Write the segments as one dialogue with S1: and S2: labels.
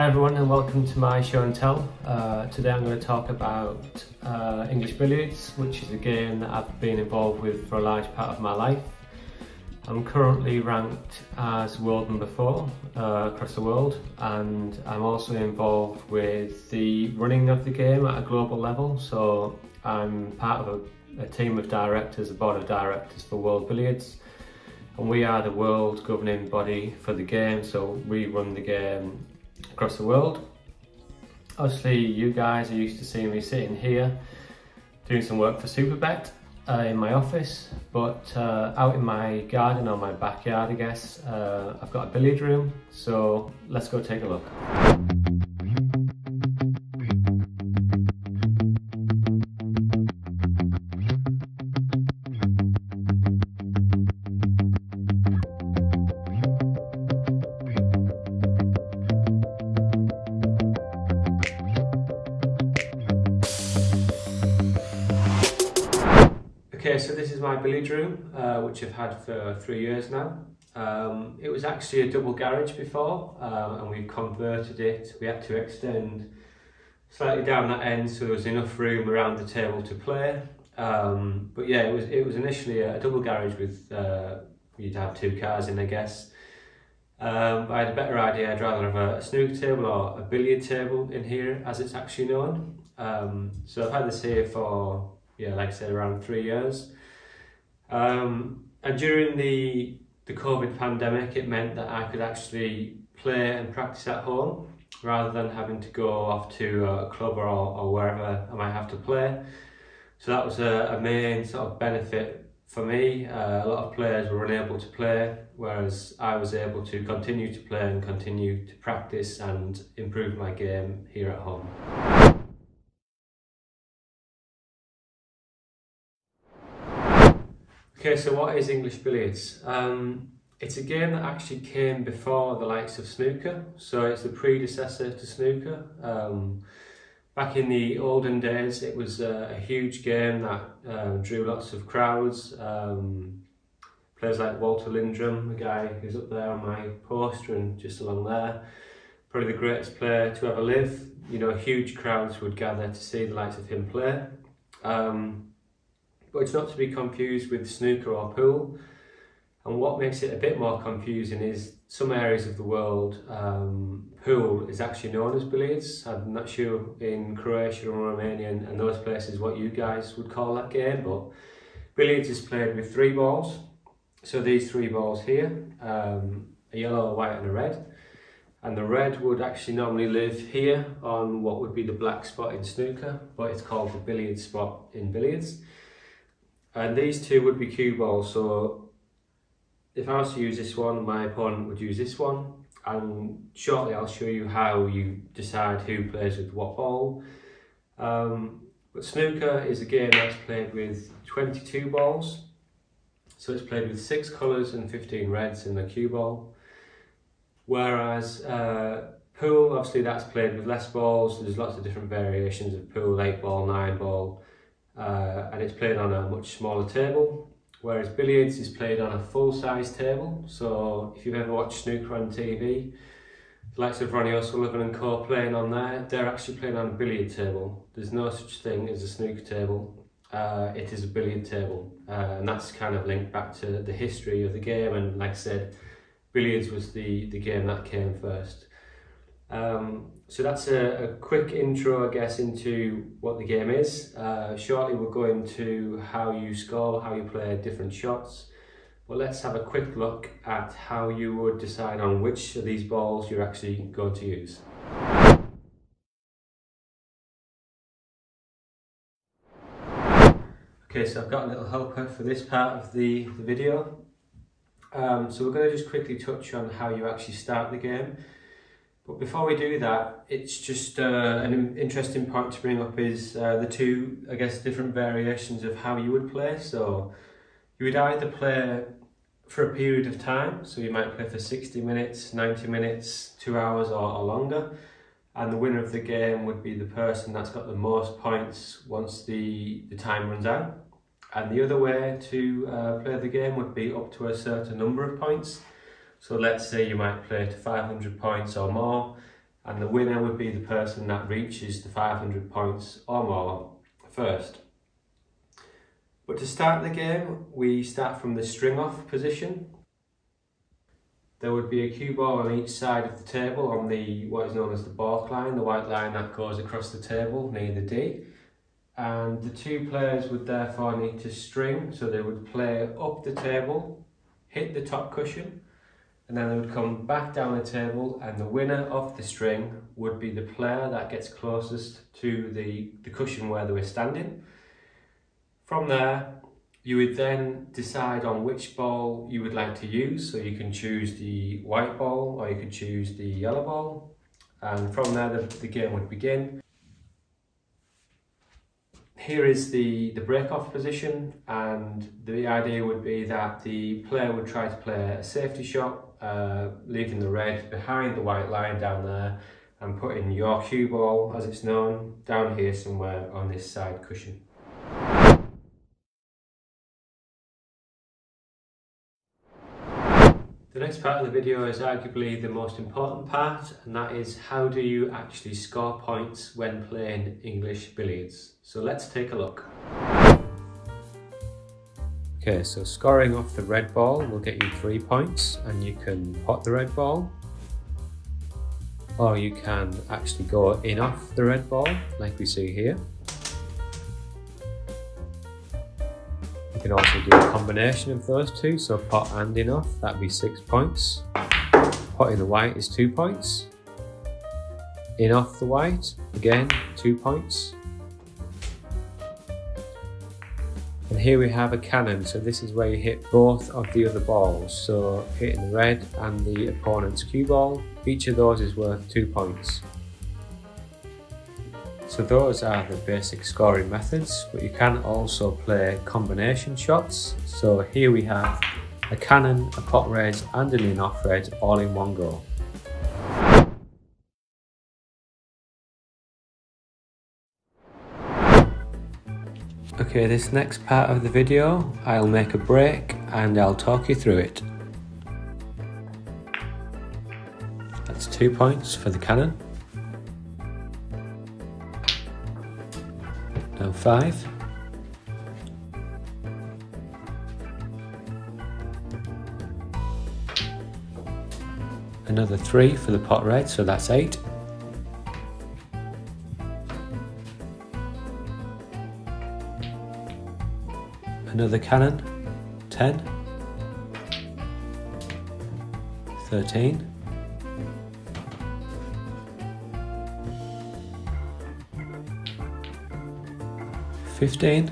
S1: Hi everyone and welcome to my show and tell. Today I'm going to talk about English Billiards, which is a game that I've been involved with for a large part of my life. I'm currently ranked as world number 4 across the world, and I'm also involved with the running of the game at a global level. So I'm part of a team of directors, a board of directors for World Billiards, and we are the world governing body for the game, so we run the game across the world. Obviously you guys are used to seeing me sitting here doing some work for Superbet in my office, but out in my garden or my backyard, I guess, I've got a billiard room, so let's go take a look. Okay, so this is my billiard room, which I've had for 3 years now. It was actually a double garage before, and we've converted it. We had to extend slightly down that end so there was enough room around the table to play. But yeah, it was initially a double garage with, you'd have 2 cars in, I guess. But I had a better idea. I'd rather have a snooker table or a billiard table in here, as it's actually known. So I've had this here for, yeah, like I said, around 3 years. And during the COVID pandemic, it meant that I could actually play and practice at home rather than having to go off to a club or wherever I might have to play. So that was a main sort of benefit for me. A lot of players were unable to play, whereas I was able to continue to play and continue to practice and improve my game here at home. Okay, so what is English Billiards? It's a game that actually came before the likes of snooker, so it's the predecessor to snooker. Back in the olden days, it was a huge game that drew lots of crowds. Players like Walter Lindrum, the guy who's up there on my poster and just along there, probably the greatest player to ever live. You know, huge crowds would gather to see the likes of him play. But it's not to be confused with snooker or pool. And what makes it a bit more confusing is some areas of the world, pool is actually known as billiards. I'm not sure in Croatia or Romania and those places what you guys would call that game, but billiards is played with 3 balls. So these 3 balls here, a yellow, a white and a red. And the red would actually normally live here on what would be the black spot in snooker, but it's called the billiard spot in billiards. And these 2 would be cue balls, so if I was to use this one, my opponent would use this one, and shortly I'll show you how you decide who plays with what ball. But snooker is a game that's played with 22 balls, so it's played with 6 colours and 15 reds in the cue ball, whereas pool, obviously that's played with less balls. There's lots of different variations of pool, 8 ball, 9 ball. And it's played on a much smaller table, whereas billiards is played on a full-size table. So if you've ever watched snooker on TV, the likes of Ronnie O'Sullivan and co playing on there, they're actually playing on a billiard table. There's no such thing as a snooker table. It is a billiard table, and that's kind of linked back to the history of the game. And like I said, billiards was the game that came first. So that's a quick intro, I guess, into what the game is. Shortly we'll go into how you score, how you play different shots. But let's have a quick look at how you would decide on which of these balls you're actually going to use. Okay, so I've got a little helper for this part of the video. So we're going to just quickly touch on how you actually start the game. But before we do that, it's just an interesting point to bring up is the 2, I guess, different variations of how you would play. So you would either play for a period of time, so you might play for 60 minutes, 90 minutes, 2 hours or longer, and the winner of the game would be the person that's got the most points once the time runs out. And the other way to play the game would be up to a certain number of points. So let's say you might play to 500 points or more, and the winner would be the person that reaches the 500 points or more first. But to start the game, we start from the string off position. There would be a cue ball on each side of the table on the what is known as the balk line, the white line that goes across the table near the D. And the two players would therefore need to string, so they would play up the table, hit the top cushion, and then they would come back down the table, and the winner of the string would be the player that gets closest to the cushion where they were standing. From there, you would then decide on which ball you would like to use, so you can choose the white ball or you could choose the yellow ball, and from there the game would begin. Here is the break-off position, and the idea would be that the player would try to play a safety shot, leaving the red behind the white line down there and putting your cue ball, as it's known, down here somewhere on this side cushion. The next part of the video is arguably the most important part, and that is how do you actually score points when playing English billiards. So let's take a look. Okay, so scoring off the red ball will get you 3 points, and you can pot the red ball, or you can actually go in off the red ball like we see here. You can also do a combination of those two, so pot and in off, that'd be 6 points. Pot in the white is 2 points. In off the white, again 2 points. And here we have a cannon, so this is where you hit both of the other balls, so hitting the red and the opponent's cue ball. Each of those is worth 2 points. So those are the basic scoring methods, but you can also play combination shots. So here we have a cannon, a pot red and an in-off red all in one go. Okay, this next part of the video, I'll make a break and I'll talk you through it. That's 2 points for the cannon. Now 5. Another 3 for the pot red, so that's 8. Another cannon, 10. 13. 15.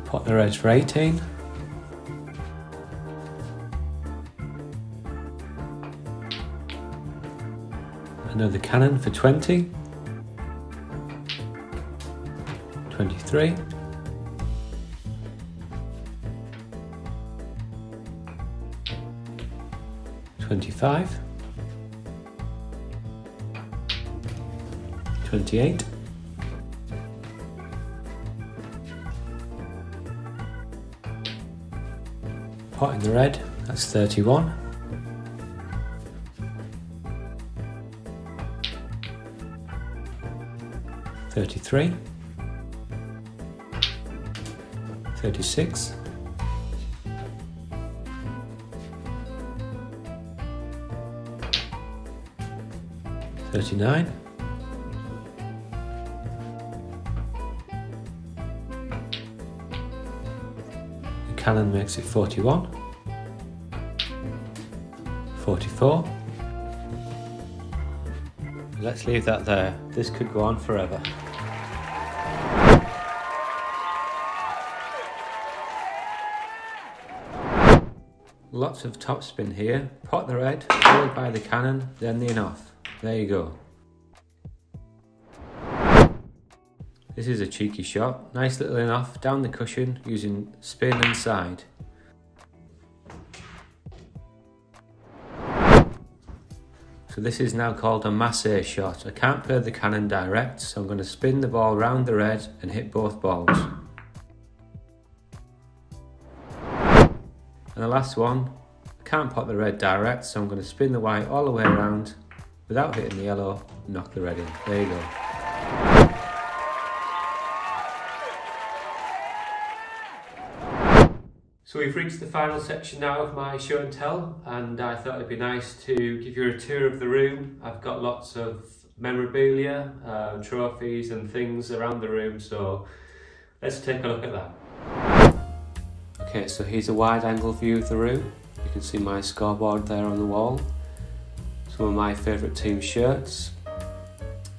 S1: Pot the reds for 18. Another cannon for 20. 23. 25. 28. 'Pot in the red, that's 31. 33. 36. 39. 'The cannon makes it 41. 44. Let's leave that there. This could go on forever. Lots of topspin here. Pot the red, followed by the cannon, then the in-off. There you go. This is a cheeky shot. Nice little in-off down the cushion using spin and side. So this is now called a masse shot. I can't play the cannon direct, so I'm going to spin the ball round the red and hit both balls. And the last one, I can't pot the red direct, so I'm going to spin the white all the way around without hitting the yellow, knock the red in. There you go. So we've reached the final section now of my show and tell, and I thought it'd be nice to give you a tour of the room. I've got lots of memorabilia, trophies and things around the room, so let's take a look at that. Okay, so here's a wide angle view of the room. You can see my scoreboard there on the wall, some of my favourite team shirts,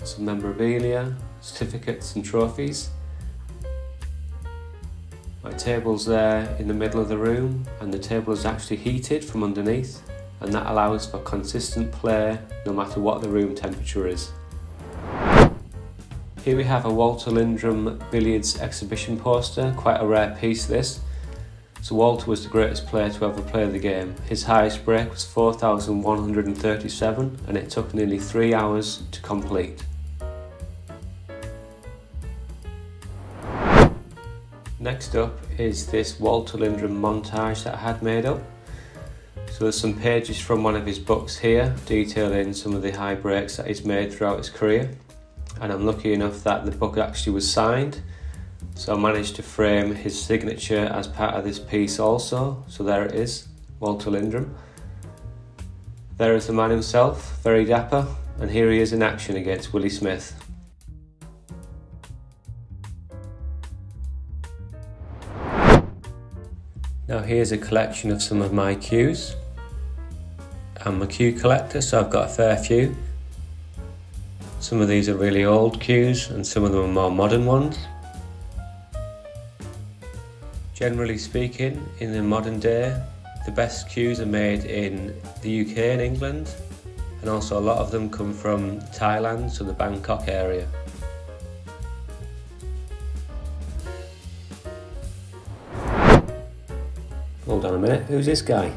S1: some memorabilia, certificates and trophies. My table's there in the middle of the room, and the table is actually heated from underneath, and that allows for consistent play no matter what the room temperature is. Here we have a Walter Lindrum Billiards exhibition poster, quite a rare piece this. So Walter was the greatest player to ever play the game. His highest break was 4,137, and it took nearly 3 hours to complete. Next up is this Walter Lindrum montage that I had made up. So there's some pages from one of his books here, detailing some of the high breaks that he's made throughout his career. And I'm lucky enough that the book actually was signed, so I managed to frame his signature as part of this piece also. So there it is, Walter Lindrum. There is the man himself, very dapper, and here he is in action against Willie Smith. Now here's a collection of some of my cues. I'm a cue collector, so I've got a fair few. Some of these are really old cues and some of them are more modern ones. Generally speaking, in the modern day, the best cues are made in the UK and England, and also a lot of them come from Thailand, so the Bangkok area. Hold on a minute, who's this guy?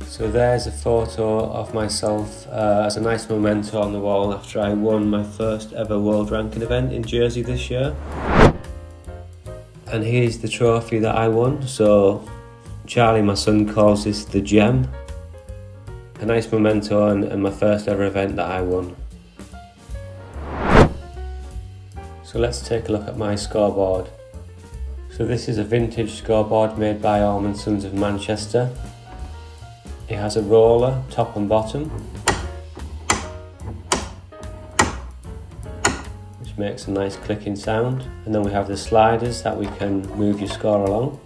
S1: So there's a photo of myself as a nice memento on the wall after I won my first ever world ranking event in Jersey this year. And here's the trophy that I won. So Charlie, my son, calls this the gem. A nice memento and my first ever event that I won. So let's take a look at my scoreboard. So this is a vintage scoreboard made by Allman Sons of Manchester. It has a roller, top and bottom, which makes a nice clicking sound. And then we have the sliders that we can move your score along.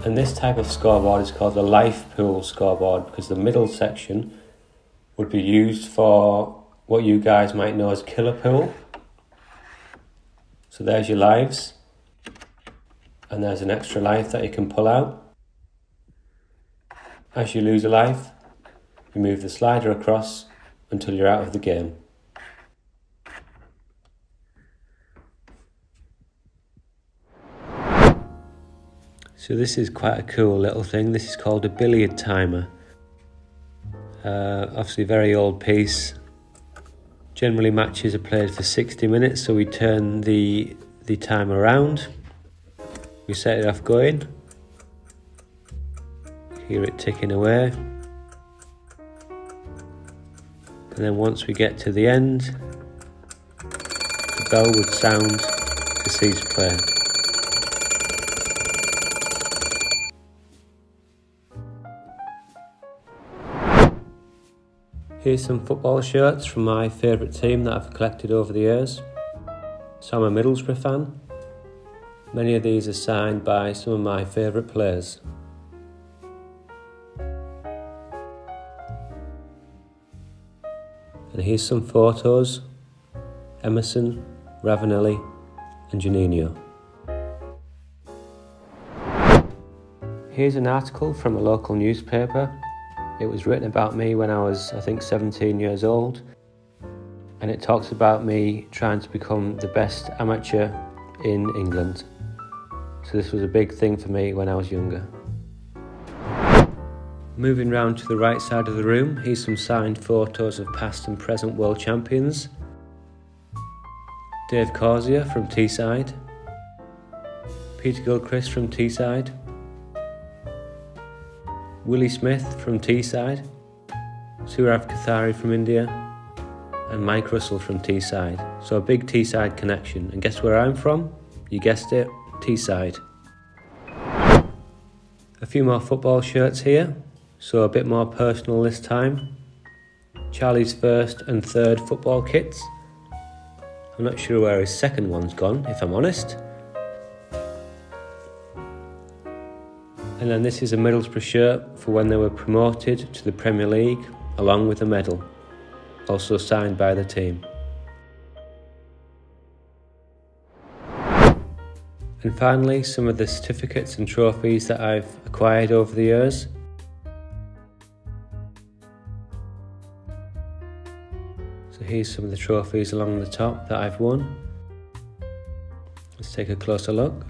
S1: And this type of scoreboard is called the life pool scoreboard, because the middle section would be used for what you guys might know as killer pool. So there's your lives, and there's an extra life that you can pull out. As you lose a life, you move the slider across until you're out of the game. So this is quite a cool little thing. This is called a billiard timer. Obviously a very old piece. Generally matches are played for 60 minutes, so we turn the time around. We set it off going. Hear it ticking away. And then once we get to the end, the bell would sound to cease play. Here's some football shirts from my favourite team that I've collected over the years. So I'm a Middlesbrough fan. Many of these are signed by some of my favourite players. And here's some photos. Emerson, Ravanelli and Juninho. Here's an article from a local newspaper. It was written about me when I was, I think, 17 years old. And it talks about me trying to become the best amateur in England. So this was a big thing for me when I was younger. Moving round to the right side of the room, here's some signed photos of past and present world champions. Dave Corsier from Teesside, Peter Gilchrist from Teesside, Willie Smith from Teesside, Sourav Kathari from India, and Mike Russell from Teesside. So a big Teesside connection. And guess where I'm from? You guessed it, Teesside. A few more football shirts here, so a bit more personal this time. Charlie's first and third football kits. I'm not sure where his second one's gone, if I'm honest. And then this is a Middlesbrough shirt for when they were promoted to the Premier League, along with a medal, also signed by the team. And finally, some of the certificates and trophies that I've acquired over the years. So here's some of the trophies along the top that I've won. Let's take a closer look.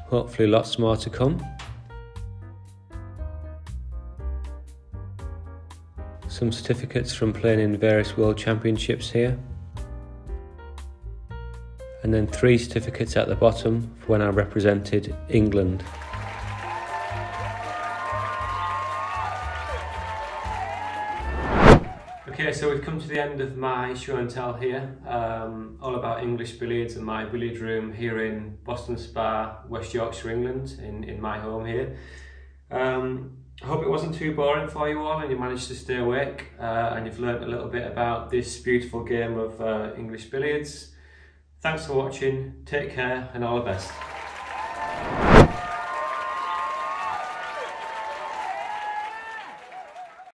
S1: Hopefully lots more to come. Some certificates from playing in various World Championships here. And then 3 certificates at the bottom for when I represented England. Okay, so we've come to the end of my show and tell here, all about English Billiards and my billiard room here in Boston Spa, West Yorkshire, England, in my home here. I hope it wasn't too boring for you all and you managed to stay awake and you've learnt a little bit about this beautiful game of English Billiards. Thanks for watching, take care and all the best.